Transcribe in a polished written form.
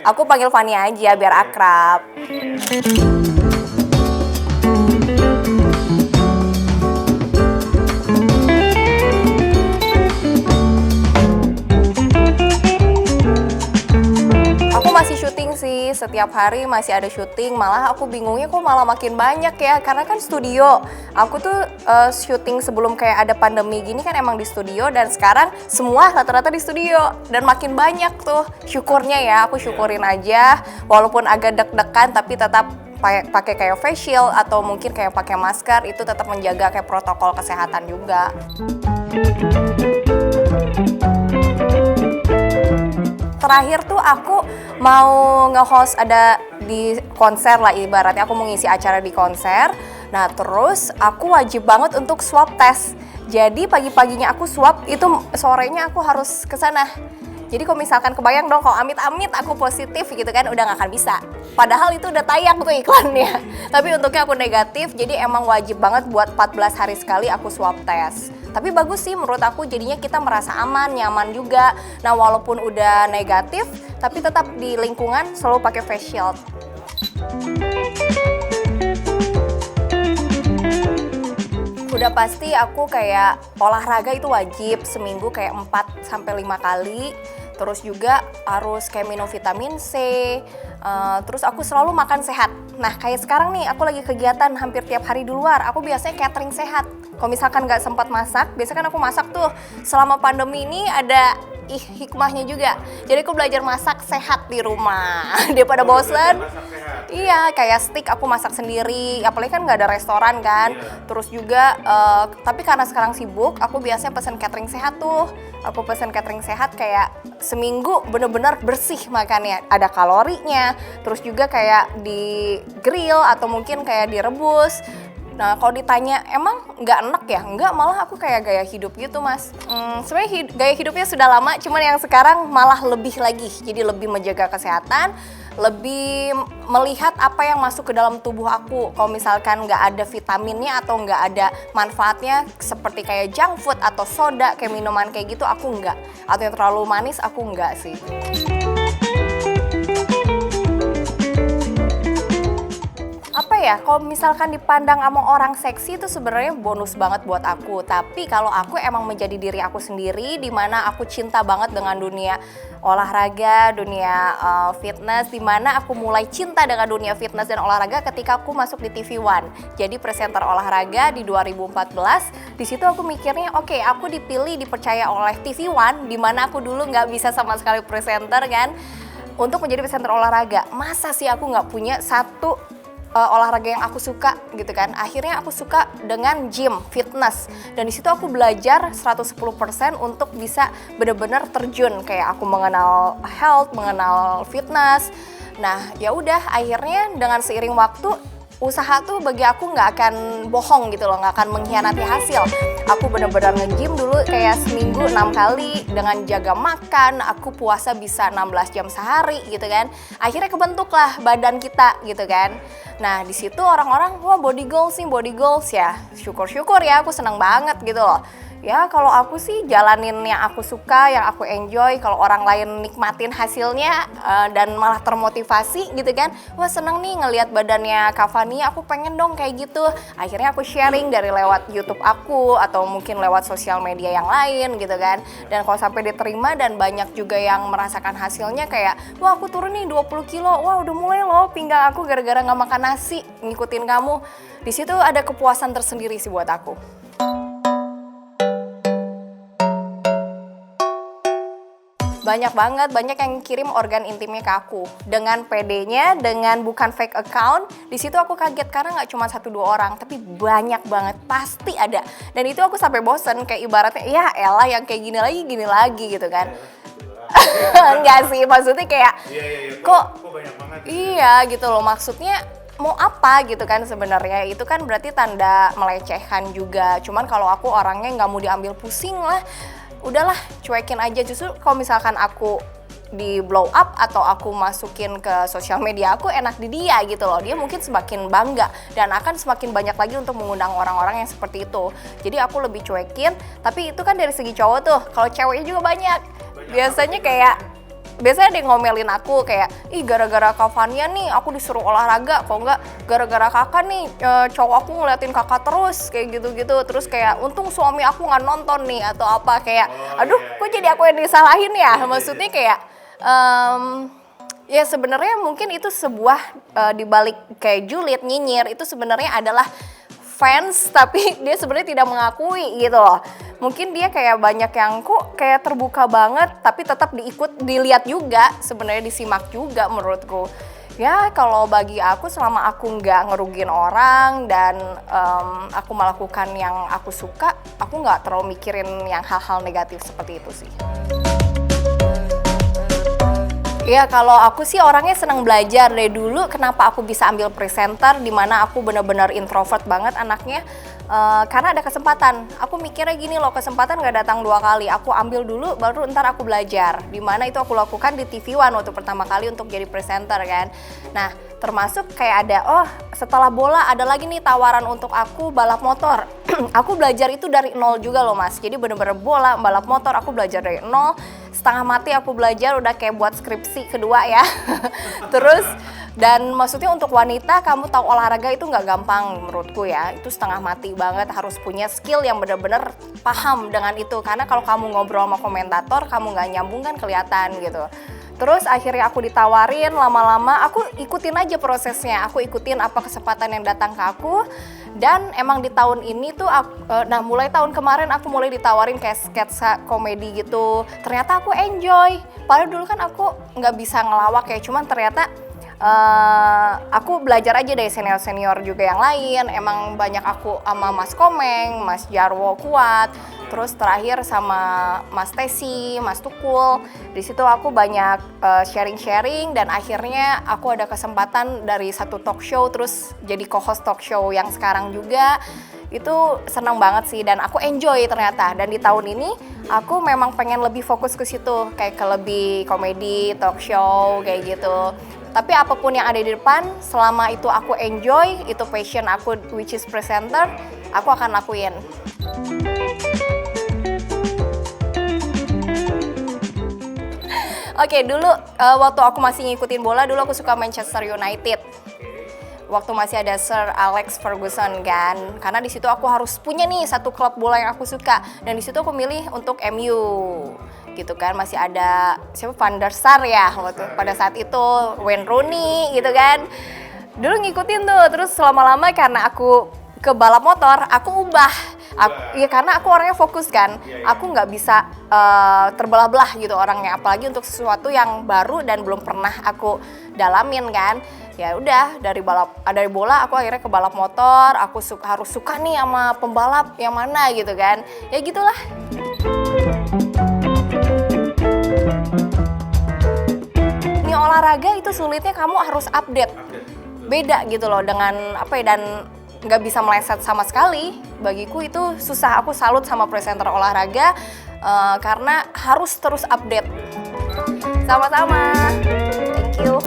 Aku panggil Fanny aja biar akrab. Aku masih syuting sih, setiap hari masih ada syuting. Malah aku bingungnya kok malah makin banyak ya, karena kan studio. Aku tuh syuting sebelum kayak ada pandemi gini kan emang di studio, dan sekarang semua rata-rata di studio. Dan makin banyak tuh, syukurnya ya, aku syukurin aja. Walaupun agak deg-degan tapi tetap pakai kayak face shield atau mungkin kayak pakai masker, itu tetap menjaga kayak protokol kesehatan juga. Terakhir tuh aku mau nge-host ada di konser lah, ibaratnya aku mau ngisi acara di konser. Nah terus aku wajib banget untuk swab test. Jadi pagi-paginya aku swab, itu sorenya aku harus ke sana. Jadi kalau misalkan kebayang dong kalau amit-amit aku positif gitu kan, udah gak akan bisa. Padahal itu udah tayang tuh iklannya. Tapi untuknya aku negatif, jadi emang wajib banget buat 14 hari sekali aku swab test. Tapi bagus sih menurut aku, jadinya kita merasa aman, nyaman juga. Nah walaupun udah negatif, tapi tetap di lingkungan selalu pakai face shield. Udah pasti aku kayak olahraga itu wajib, seminggu kayak 4-5 kali. Terus juga harus kayak minum vitamin C, terus aku selalu makan sehat. Nah kayak sekarang nih aku lagi kegiatan hampir tiap hari di luar, aku biasanya catering sehat. Kalau misalkan nggak sempat masak, biasanya kan aku masak tuh. Selama pandemi ini ada hikmahnya juga. Jadi aku belajar masak sehat di rumah. Daripada bosen. Iya, kayak steak aku masak sendiri. Apalagi kan nggak ada restoran kan. Terus juga, tapi karena sekarang sibuk, aku biasanya pesen catering sehat tuh. Aku pesen catering sehat kayak seminggu bener-bener bersih makannya. Ada kalorinya. Terus juga kayak di grill atau mungkin kayak direbus. Nah kalau ditanya emang nggak enak ya? Nggak, malah aku kayak gaya hidup gitu mas. Sebenarnya gaya hidupnya sudah lama, cuman yang sekarang malah lebih lagi. Jadi lebih menjaga kesehatan, lebih melihat apa yang masuk ke dalam tubuh aku. Kalau misalkan nggak ada vitaminnya atau nggak ada manfaatnya seperti kayak junk food atau soda, kayak minuman kayak gitu, aku nggak. Atau yang terlalu manis, aku nggak sih. Apa ya, kalau misalkan dipandang sama orang seksi itu sebenarnya bonus banget buat aku. Tapi kalau aku emang menjadi diri aku sendiri, dimana aku cinta banget dengan dunia olahraga, dunia fitness, dimana aku mulai cinta dengan dunia fitness dan olahraga ketika aku masuk di TV One. Jadi presenter olahraga di 2014. Di situ aku mikirnya, oke, aku dipilih, dipercaya oleh TV One, dimana aku dulu nggak bisa sama sekali presenter kan, untuk menjadi presenter olahraga. Masa sih aku nggak punya satu olahraga yang aku suka gitu kan. Akhirnya aku suka dengan gym, fitness. Dan di situ aku belajar 110% untuk bisa benar-benar terjun, kayak aku mengenal health, mengenal fitness. Nah, ya udah akhirnya dengan seiring waktu usaha tuh bagi aku nggak akan bohong gitu loh, nggak akan mengkhianati hasil. Aku benar-benar nge-gym dulu kayak seminggu 6 kali dengan jaga makan, aku puasa bisa 16 jam sehari gitu kan. Akhirnya kebentuklah badan kita gitu kan. Nah di situ orang-orang, wah body goals nih, body goals ya. Syukur-syukur ya, aku seneng banget gitu loh. Ya kalau aku sih jalanin yang aku suka, yang aku enjoy. Kalau orang lain nikmatin hasilnya dan malah termotivasi gitu kan, wah seneng nih ngelihat badannya Kak Fanny, aku pengen dong kayak gitu. Akhirnya aku sharing dari lewat YouTube aku atau mungkin lewat sosial media yang lain gitu kan. Dan kalau sampai diterima dan banyak juga yang merasakan hasilnya, kayak wah aku turun nih 20 kilo, wah udah mulai loh pinggang aku gara-gara nggak makan nasi, ngikutin kamu. Di situ ada kepuasan tersendiri sih buat aku. Banyak banget, banyak yang kirim organ intimnya ke aku dengan PD-nya, dengan bukan fake account. Di situ aku kaget karena nggak cuma 1-2 orang, tapi banyak banget, pasti ada. Dan itu aku sampai bosen, kayak ibaratnya ya elah yang kayak gini lagi gitu kan. Enggak sih, maksudnya kayak kok banyak banget. Iya gitu loh, maksudnya mau apa gitu kan sebenarnya. Itu kan berarti tanda melecehkan juga. Cuman kalau aku orangnya nggak mau diambil pusing lah. Udahlah cuekin aja. Justru kalau misalkan aku di blow up atau aku masukin ke sosial media aku, enak di dia gitu loh. Dia mungkin semakin bangga dan akan semakin banyak lagi untuk mengundang orang-orang yang seperti itu. Jadi aku lebih cuekin. Tapi itu kan dari segi cowok tuh. Kalau ceweknya juga banyak. Biasanya kayak biasanya ada yang ngomelin aku kayak, ih gara-gara Kak Fania nih aku disuruh olahraga, kok enggak gara-gara kakak nih cowok aku ngeliatin kakak terus kayak gitu-gitu. Terus kayak untung suami aku nggak nonton nih atau apa kayak, aduh kok jadi aku yang disalahin ya? Maksudnya kayak ya sebenarnya mungkin itu sebuah dibalik kayak julid nyinyir itu sebenarnya adalah fans tapi dia sebenarnya tidak mengakui gitu loh. Mungkin dia kayak banyak yang kok kayak terbuka banget tapi tetap dilihat juga, sebenarnya disimak juga menurutku. Ya kalau bagi aku selama aku nggak ngerugiin orang dan aku melakukan yang aku suka, aku nggak terlalu mikirin yang hal-hal negatif seperti itu sih. Ya kalau aku sih orangnya senang belajar dari dulu. Kenapa aku bisa ambil presenter di mana aku benar-benar introvert banget anaknya, karena ada kesempatan. Aku mikirnya gini loh, kesempatan gak datang 2 kali. Aku ambil dulu baru ntar aku belajar. Di mana itu aku lakukan di TV One waktu pertama kali untuk jadi presenter kan. Nah termasuk kayak ada, setelah bola ada lagi nih tawaran untuk aku balap motor. Aku belajar itu dari nol juga loh mas. Jadi bener-bener bola, balap motor aku belajar dari nol. Setengah mati aku belajar udah kayak buat skripsi kedua ya. Terus dan maksudnya untuk wanita kamu tahu olahraga itu nggak gampang menurutku ya. Itu setengah mati banget, harus punya skill yang benar-benar paham dengan itu. Karena kalau kamu ngobrol sama komentator kamu nggak nyambung kan kelihatan gitu. Terus akhirnya aku ditawarin, lama-lama aku ikutin aja prosesnya. Aku ikutin apa kesempatan yang datang ke aku. Dan emang di tahun ini tuh, nah mulai tahun kemarin aku mulai ditawarin kayak sketsa komedi gitu. Ternyata aku enjoy. Padahal dulu kan aku nggak bisa ngelawak ya, cuman ternyata aku belajar aja dari senior-senior juga yang lain. Emang banyak aku sama Mas Komeng, Mas Jarwo Kuat, terus terakhir sama Mas Tesi, Mas Tukul. Di situ aku banyak sharing-sharing dan akhirnya aku ada kesempatan dari satu talk show terus jadi co-host talk show yang sekarang juga. Itu senang banget sih dan aku enjoy ternyata. Dan di tahun ini aku memang pengen lebih fokus ke situ, kayak ke lebih komedi, talk show kayak gitu. Tapi apapun yang ada di depan, selama itu aku enjoy, itu passion aku which is presenter, aku akan lakuin. Oke, dulu waktu aku masih ngikutin bola, dulu aku suka Manchester United. Waktu masih ada Sir Alex Ferguson kan, karena di situ aku harus punya nih satu klub bola yang aku suka, dan di situ aku milih untuk MU. Gitu kan, masih ada siapa, Van der Sar ya waktu pada saat itu, Wayne Rooney gitu kan. Dulu ngikutin tuh, terus lama-lama karena aku ke balap motor, aku ubah. Ya karena aku orangnya fokus kan, aku nggak bisa terbelah-belah gitu orangnya, apalagi untuk sesuatu yang baru dan belum pernah aku dalamin kan. Ya udah dari bola aku akhirnya ke balap motor, aku harus suka nih sama pembalap yang mana gitu kan. Ya gitulah. Ini olahraga itu sulitnya kamu harus update. Beda gitu loh dengan apa ya, dan nggak bisa meleset sama sekali. Bagiku itu susah, aku salut sama presenter olahraga karena harus terus update. Sama-sama, thank you.